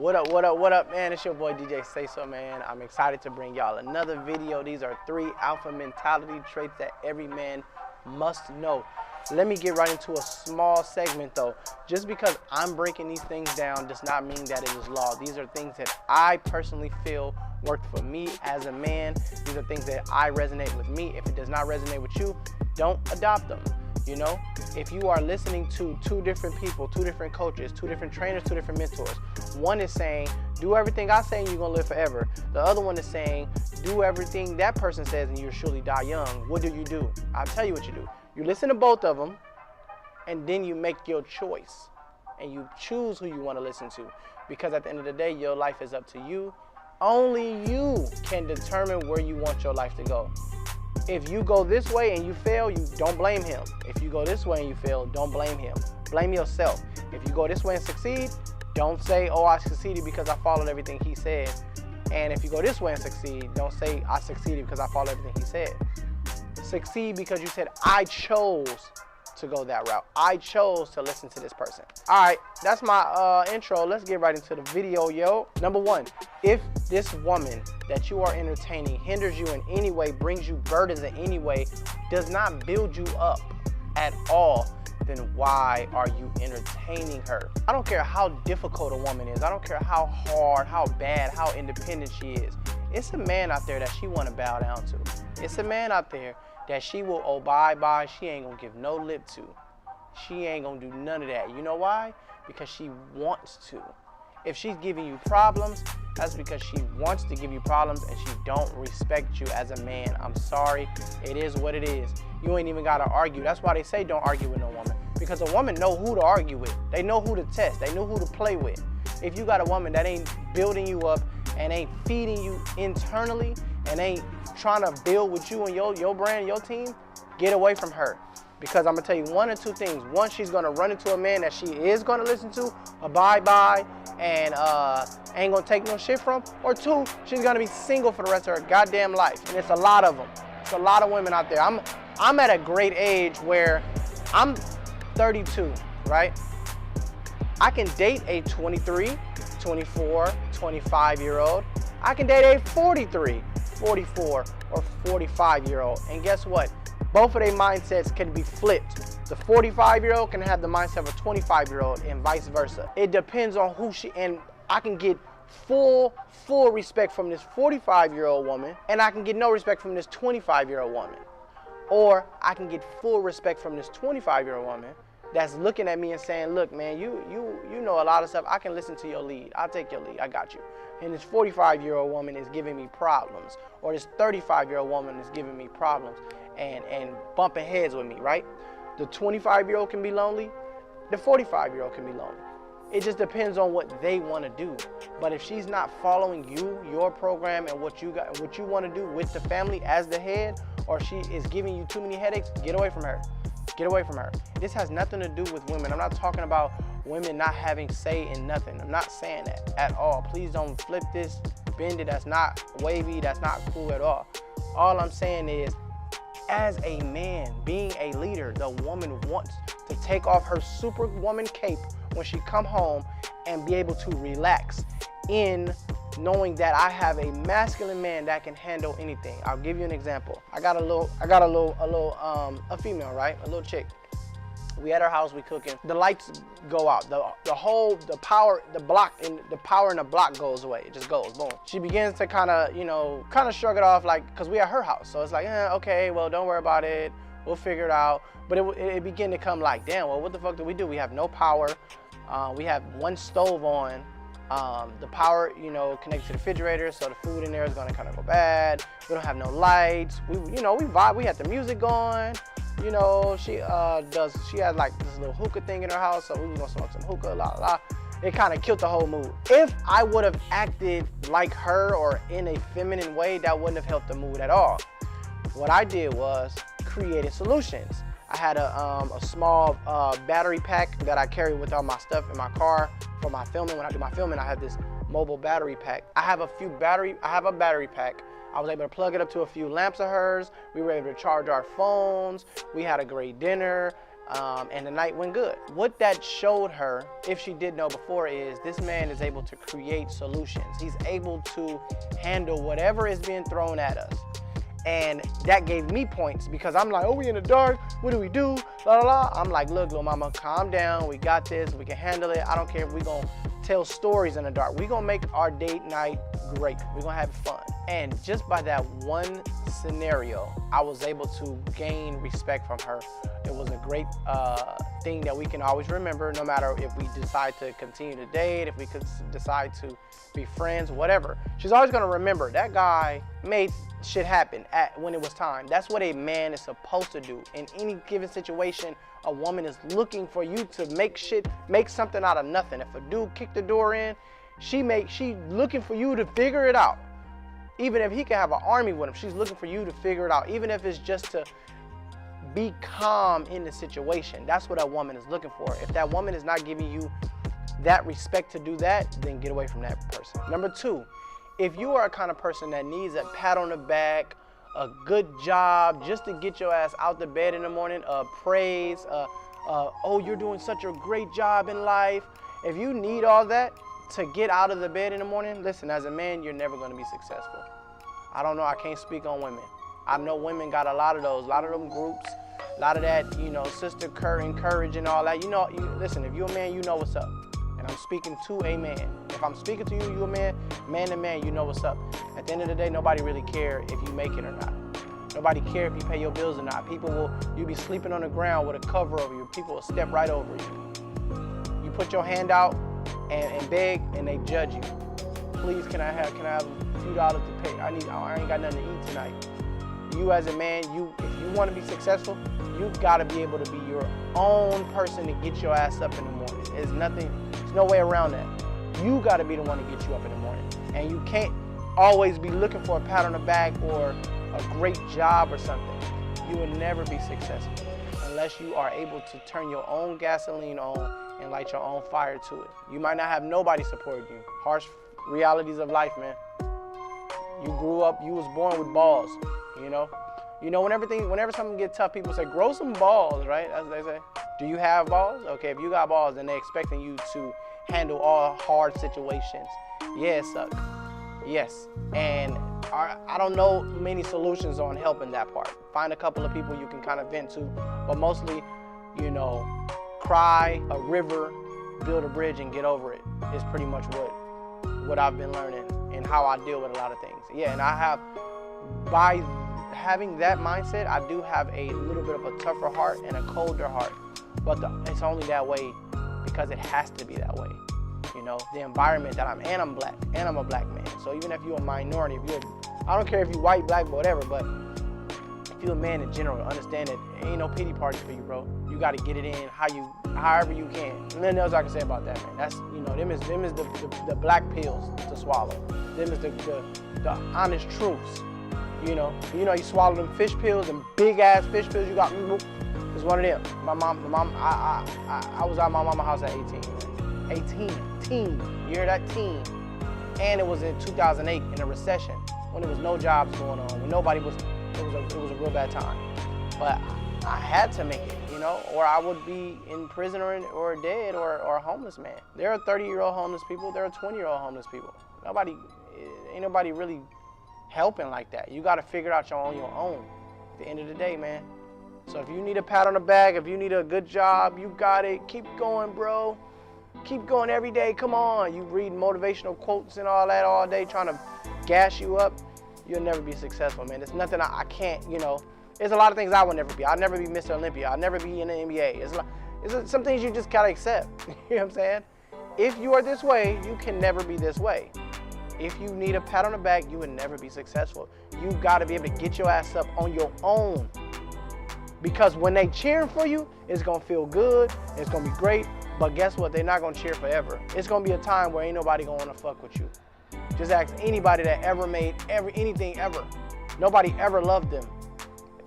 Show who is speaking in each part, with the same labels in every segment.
Speaker 1: What up, man? It's your boy Djsayso, man. I'm excited to bring y'all another video. These are 3 alpha mentality traits that every man must know. Let me get right into a small segment though. Just because I'm breaking these things down does not mean that it is law. These are things that I personally feel worked for me as a man. These are things that I resonate with me. If it does not resonate with you, don't adopt them. You know, if you are listening to 2 different people, 2 different coaches, 2 different trainers, 2 different mentors, one is saying, do everything I say and you're gonna live forever. The other one is saying, do everything that person says and you'll surely die young. What do? I'll tell you what you do. You listen to both of them and then you make your choice and you choose who you want to listen to, because at the end of the day, your life is up to you. Only you can determine where you want your life to go. If you go this way and you fail, you don't blame him. If you go this way and you fail, don't blame him. Blame yourself. If you go this way and succeed, don't say, oh, I succeeded because I followed everything he said. And if you go this way and succeed, don't say, I succeeded because I followed everything he said. Succeed because you said, I chose to go that route. I chose to listen to this person. All right, that's my intro. Let's get right into the video, yo. Number 1, if this woman that you are entertaining hinders you in any way, brings you burdens in any way, does not build you up at all, then why are you entertaining her? I don't care how difficult a woman is. I don't care how hard, how bad, how independent she is. It's a man out there that she want to bow down to. It's a man out there that she will abide by. She ain't gonna give no lip to. She ain't gonna do none of that. You know why? Because she wants to. If she's giving you problems, that's because she wants to give you problems and she don't respect you as a man. I'm sorry, it is what it is. You ain't even gotta argue. That's why they say don't argue with no woman, because a woman know who to argue with. They know who to test. They know who to play with. If you got a woman that ain't building you up and ain't feeding you internally and ain't trying to build with you and your brand, your team, get away from her. Because I'm gonna tell you 1 or 2 things. 1, she's gonna run into a man that she is gonna listen to, abide by, and ain't gonna take no shit from. Or 2, she's gonna be single for the rest of her goddamn life. And it's a lot of them. It's a lot of women out there. I'm at a great age where I'm 32, right? I can date a 23, 24, 25-year-old. I can date a 43, 44, or 45-year-old. And guess what? Both of their mindsets can be flipped. The 45-year-old can have the mindset of a 25-year-old and vice versa. It depends on who she, and I can get full respect from this 45-year-old woman, and I can get no respect from this 25-year-old woman. Or I can get full respect from this 25-year-old woman that's looking at me and saying, look, man, you know a lot of stuff. I can listen to your lead. I'll take your lead. I got you. And this 45-year-old woman is giving me problems. Or this 35-year-old woman is giving me problems and bumping heads with me, right? The 25-year-old can be lonely. The 45-year-old can be lonely. It just depends on what they want to do. But if she's not following you, your program, and what you want to do with the family as the head, or she is giving you too many headaches, get away from her. Get away from her. This has nothing to do with women. I'm not talking about women not having say in nothing. I'm not saying that at all. Please don't flip this, bend it. That's not wavy. That's not cool at all. All I'm saying is, as a man, being a leader, the woman wants to take off her superwoman cape when she come home and be able to relax in knowing that I have a masculine man that can handle anything. I'll give you an example. I got a female, right? A little chick. We at her house, we cooking. The lights go out. The power in the block goes away. It just goes, boom. She begins to kind of shrug it off, like, cause we at her house. So it's like, okay, well, don't worry about it. We'll figure it out. But it began to come like, damn, well, what the fuck do we do? We have no power. We have 1 stove on. The power, connected to the refrigerator, so the food in there is gonna kind of go bad. We don't have no lights. We vibe. We had the music going. She has like this little hookah thing in her house, so we was gonna smoke some hookah, la la. It kind of killed the whole mood. If I would have acted like her or in a feminine way, that wouldn't have helped the mood at all. What I did was created solutions. I had a small battery pack that I carry with all my stuff in my car for my filming. When I do my filming, I have this mobile battery pack. I have a battery pack. I was able to plug it up to a few lamps of hers. We were able to charge our phones. We had a great dinner. and the night went good. What that showed her, if she did know before, is this man is able to create solutions. He's able to handle whatever is being thrown at us. And that gave me points because I'm like, oh, we in the dark, what do we do? La la la. I'm like, look, little mama, calm down. We got this, we can handle it. I don't care if we gonna tell stories in the dark. We gonna make our date night great. We gonna have fun. And just by that one scenario, I was able to gain respect from her. It was a great thing that we can always remember, no matter if we decide to continue to date, if we could decide to be friends, whatever. She's always gonna remember that guy made shit happen when it was time. That's what a man is supposed to do. In any given situation, a woman is looking for you to make something out of nothing. If a dude kicked the door in, she looking for you to figure it out. Even if he can have an army with him, she's looking for you to figure it out. Even if it's just to be calm in the situation. That's what a woman is looking for. If that woman is not giving you that respect to do that, then get away from that person. Number 2, if you are a kind of person that needs a pat on the back, a good job just to get your ass out the bed in the morning, praise, oh, you're doing such a great job in life. If you need all that to get out of the bed in the morning, listen, as a man, you're never going to be successful. I don't know, I can't speak on women. I know women got a lot of those, a lot of them groups, a lot of that, you know, sister encourage and all that. You know, listen, if you're a man, you know what's up. And I'm speaking to a man. If I'm speaking to you, you're a man, man to man, you know what's up. At the end of the day, nobody really care if you make it or not. Nobody care if you pay your bills or not. You be sleeping on the ground with a cover over you. People will step right over you. You put your hand out and beg, and they judge you. Please, can I have a few dollars to pay? I ain't got nothing to eat tonight. You as a man, if you want to be successful, you gotta be able to be your own person to get your ass up in the morning. There's no way around that. You gotta be the one to get you up in the morning. And you can't always be looking for a pat on the back or a great job or something. You will never be successful unless you are able to turn your own gasoline on and light your own fire to it. You might not have nobody supporting you. Harsh realities of life, man. You grew up, you was born with balls, you know? You know, whenever something gets tough, people say, grow some balls, right? As they say. Do you have balls? Okay, if you got balls, then they're expecting you to handle all hard situations. Yeah, it sucks. Yes. And I don't know many solutions on helping that part. Find a couple of people you can kind of vent to, but mostly, you know, cry, a river, build a bridge, and get over it is pretty much what I've been learning and how I deal with a lot of things. Yeah, and by having that mindset, I do have a little bit of a tougher heart and a colder heart, but it's only that way because it has to be that way. You know, the environment that I'm black, and I'm a black man. So even if you're a minority, I don't care if you're white, black, whatever, but if you're a man in general, understand that ain't no pity parties for you, bro. You got to get it in however you can. Nothing else I can say about that, man. That's, you know, them is the black pills to swallow. Them is the honest truths. You know, you swallow them fish pills and big ass fish pills you got. It's one of them. My mom, I was at my mama's house at 18. Teen. You hear that? Teen. And it was in 2008 in a recession when there was no jobs going on, when nobody was. It was a real bad time. But I had to make it, you know, or I would be in prison or dead or a homeless man. There are 30-year-old homeless people. There are 20-year-old homeless people. Ain't nobody really helping like that. You got to figure it out on your own at the end of the day, man. So if you need a pat on the back, if you need a good job, you got it. Keep going, bro. Keep going every day. Come on. You read motivational quotes and all that all day trying to gas you up. You'll never be successful, man. There's nothing I can't, you know. There's a lot of things I will never be. I'll never be Mr. Olympia. I'll never be in the NBA. It's some things you just got to accept. You know what I'm saying? If you are this way, you can never be this way. If you need a pat on the back, you would never be successful. You got to be able to get your ass up on your own. Because when they cheering for you, it's going to feel good. It's going to be great. But guess what? They're not going to cheer forever. It's going to be a time where ain't nobody going to want to fuck with you. Just ask anybody that ever made anything ever. Nobody ever loved them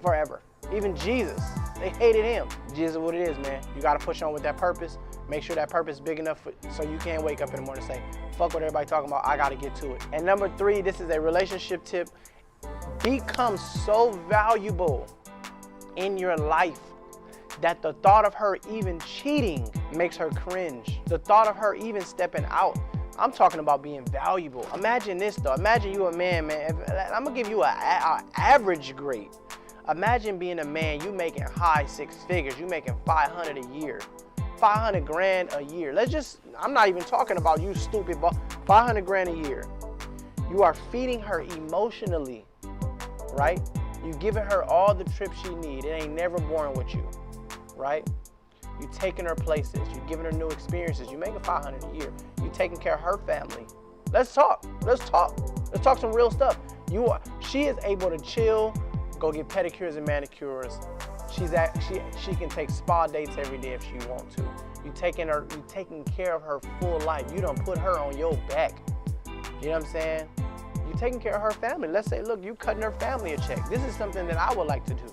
Speaker 1: forever. Even Jesus, they hated him. Jesus is what it is, man. You got to push on with that purpose. Make sure that purpose is big enough so you can't wake up in the morning and say, fuck what everybody talking about, I got to get to it. And number 3, this is a relationship tip. Become so valuable in your life that the thought of her even cheating makes her cringe. The thought of her even stepping out. I'm talking about being valuable. Imagine this though. Imagine you a man, man. I'm gonna give you an average grade. Imagine being a man, you making high six figures. You making 500 a year. 500 grand a year. I'm not even talking about you stupid, but 500 grand a year. You are feeding her emotionally, right? You giving her all the trips she need. It ain't never boring with you, right? You taking her places. You giving her new experiences. You making 500 a year. You taking care of her family. Let's talk. Let's talk. Let's talk some real stuff. She is able to chill, go get pedicures and manicures. She can take spa dates every day if she wants to. You taking care of her full life. You don't put her on your back. You know what I'm saying? You taking care of her family. Let's say, look, you cutting her family a check. This is something that I would like to do.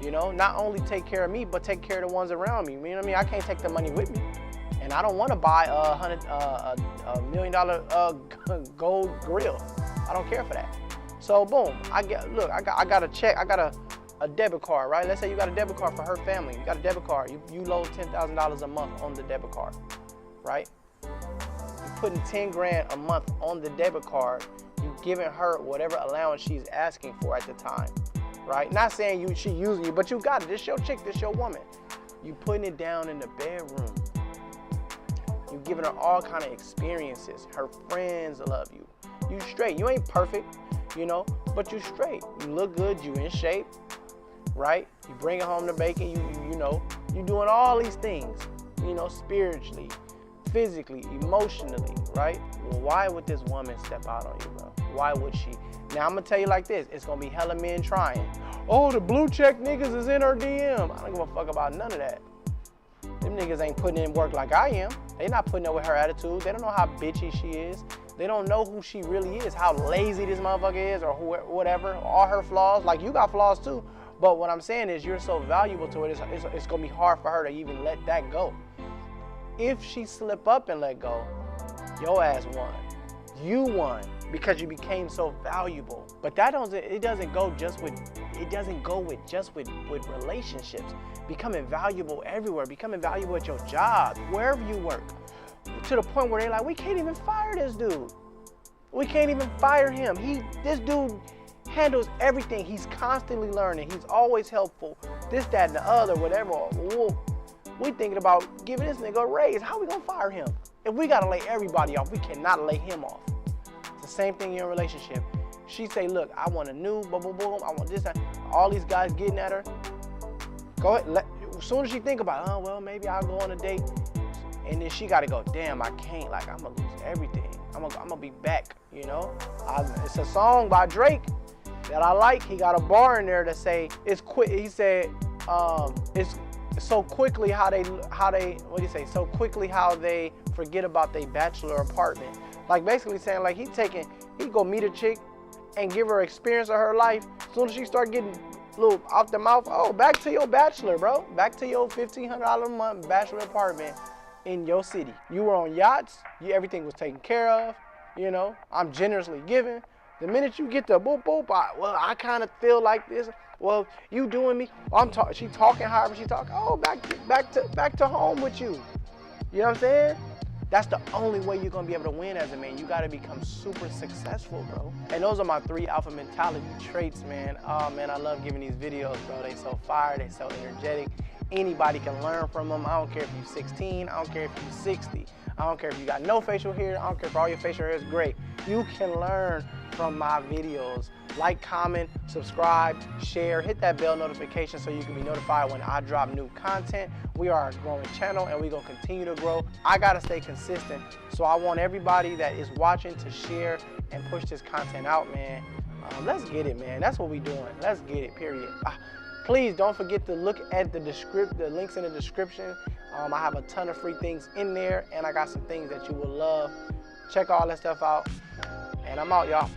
Speaker 1: You know, not only take care of me, but take care of the ones around me. You know what I mean? I can't take the money with me. And I don't want to buy $1 million gold grill. I don't care for that. So boom, I got a check. I got a debit card, right? Let's say you got a debit card for her family. You got a debit card. You load $10,000 a month on the debit card, right? You're putting 10 grand a month on the debit card. You're giving her whatever allowance she's asking for at the time, right? Not saying she using you, but you got it. This your chick. This your woman. You putting it down in the bedroom. You giving her all kind of experiences. Her friends love you. You straight. You ain't perfect, you know, but you straight. You look good. You in shape, right? You bringing home the bacon. You know, you doing all these things, you know, spiritually, physically, emotionally, right? Well, why would this woman step out on you, bro? Why would she? Now, I'm going to tell you like this. It's going to be hella men trying. Oh, the blue check niggas is in her DM. I don't give a fuck about none of that. Them niggas ain't putting in work like I am. They not putting up with her attitude. They don't know how bitchy she is. They don't know who she really is, how lazy this motherfucker is, or whatever, all her flaws. Like, you got flaws too. But what I'm saying is you're so valuable to her, it's going to be hard for her to even let that go. If she slip up and let go, your ass won. You won because you became so valuable. But it doesn't go with relationships. Becoming valuable everywhere, becoming valuable at your job, wherever you work. To the point where they're like, we can't even fire this dude. We can't even fire him. This dude handles everything. He's constantly learning. He's always helpful. This, that, and the other, whatever. We thinking about giving this nigga a raise. How we gonna fire him? If we gotta lay everybody off, we cannot lay him off. It's the same thing in your relationship. She say, look, I want a new, boom, boom, boom. I want this, that. All these guys getting at her. Go ahead. As soon as she think about, oh, well, maybe I'll go on a date. And then she gotta go, damn, I can't. Like, I'm gonna lose everything. I'm gonna be back, you know? It's a song by Drake that I like. He got a bar in there that say, it's quick. He said, it's so quickly how they, what do you say? So quickly how they forget about their bachelor apartment. Like, basically saying, like, he go meet a chick and give her experience of her life. As soon as she start getting little out the mouth, oh, back to your bachelor, bro. Back to your $1,500 a month bachelor apartment in your city. You were on yachts. Everything was taken care of. You know, I'm generously giving. The minute you get the boop boop, I kind of feel like this. Well, you doing me? She talking however she talking. Oh, back to home with you. You know what I'm saying? That's the only way you're gonna be able to win as a man. You gotta become super successful, bro. And those are my 3 alpha mentality traits, man. Oh man, I love giving these videos, bro. They so fire, they so energetic. Anybody can learn from them. I don't care if you're 16, I don't care if you're 60. I don't care if you got no facial hair, I don't care if all your facial hair is great. You can learn from my videos. Like, comment, subscribe, share, hit that bell notification so you can be notified when I drop new content. We are a growing channel and we're gonna continue to grow. I gotta stay consistent. So I want everybody that is watching to share and push this content out, man. Let's get it, man. That's what we doing. Let's get it, period. Please don't forget to look at the links in the description. I have a ton of free things in there and I got some things that you will love. Check all that stuff out. And I'm out, y'all.